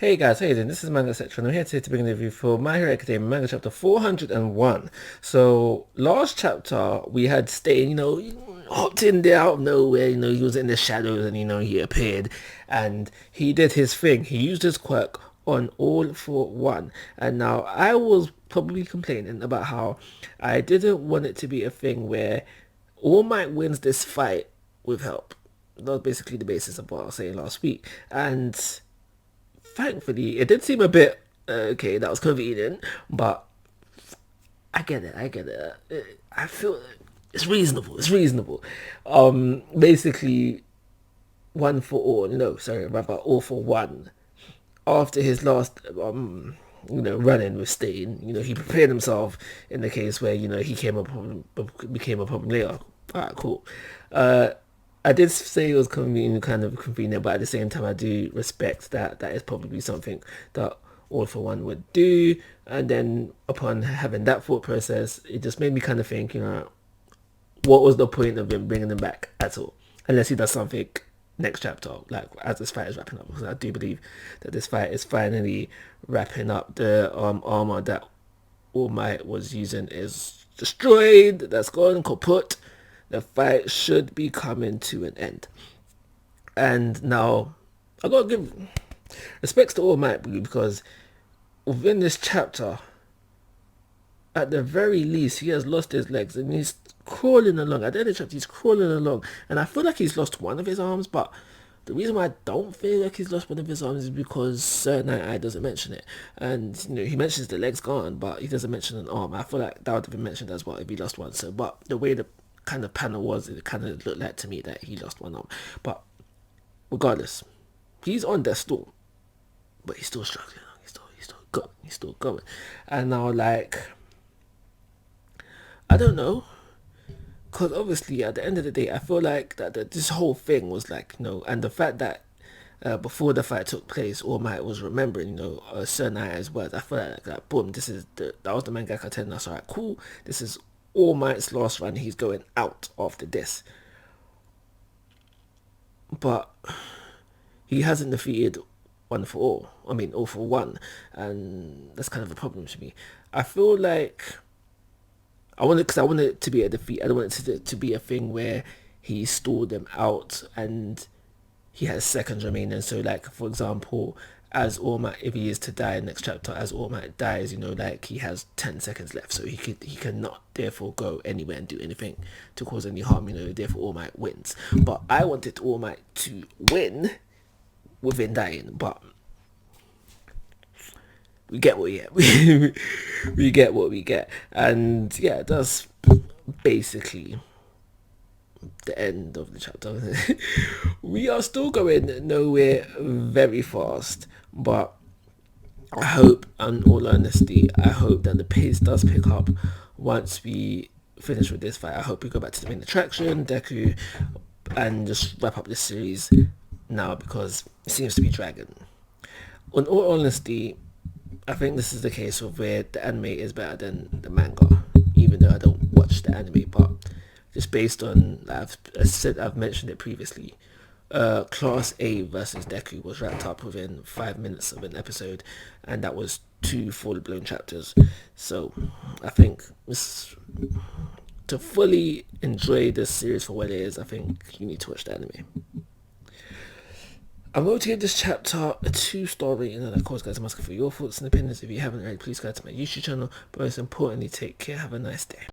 Hey guys, how you doing? This is Manga Section. I'm here today to bring a review for My Hero Academia Manga chapter 401. So last chapter we had Stain, hopped in there out of nowhere, he was in the shadows and he appeared and he did his thing. He used his quirk on All for One. And now I was probably complaining about how I didn't want it to be a thing where All Might wins this fight with help. That was basically the basis of what I was saying last week. And thankfully, it did seem a bit okay. That was convenient, but I get it. I feel it's reasonable. It's reasonable. Basically, one for all. No, sorry, rather all for one. After his last run-in with Stain, he prepared himself in the case where he became a problem later. Alright, cool. I did say it was kind of convenient, but at the same time, I do respect that that is probably something that All for One would do. And then upon having that thought process, it just made me kind of think, what was the point of him bringing them back at all? Unless he does something next chapter, like as this fight is wrapping up. Because I do believe that this fight is finally wrapping up. The armor that All Might was using is destroyed. That's gone kaput. The fight should be coming to an end. And now, I gotta give respects to All Might because within this chapter, at the very least, he has lost his legs and he's crawling along. At the end of the chapter, he's crawling along. And I feel like he's lost one of his arms, but the reason why I don't feel like he's lost one of his arms is because Sir Night-Eye doesn't mention it. And, he mentions the legs gone, but he doesn't mention an arm. I feel like that would have been mentioned as well if he lost one. So, but the way the kind of panel was, it kind of looked like to me that he lost one arm. But regardless, he's on death's door, but he's still struggling. He's still going. And now, I don't know, because obviously at the end of the day, I feel like that this whole thing was and the fact that before the fight took place, All Might was remembering, Sir Night-Eye's words. I feel like boom, that was the mangaka telling us, alright, cool, this is All Might's last run. He's going out after this, but he hasn't defeated One for All. I mean, All for One, and that's kind of a problem to me. I feel like I want it to be a defeat. I don't want it to be a thing where he stalled them out and he has seconds remaining. So, for example, as All Might, if he is to die next chapter, as All Might dies, he has 10 seconds left, so he cannot therefore go anywhere and do anything to cause any harm. Therefore All Might wins. But I wanted All Might to win within dying, but we get what we get. We get what we get, and yeah, that's basically the end of the chapter. We are still going nowhere very fast, but I hope, in all honesty, I hope that the pace does pick up once we finish with this fight. I hope we go back to the main attraction, Deku, and just wrap up this series now because it seems to be dragging. In all honesty, I think this is the case of where the anime is better than the manga, even though I don't watch the anime, but just based on, I've mentioned it previously, Class A versus Deku was wrapped up within 5 minutes of an episode, and that was 2 full-blown chapters. So I think to fully enjoy this series for what it is, I think you need to watch the anime. I'm going to give this chapter a 2-star rating, and of course, guys, I'm asking for your thoughts and opinions. If you haven't already, please go to my YouTube channel, but most importantly, take care, have a nice day.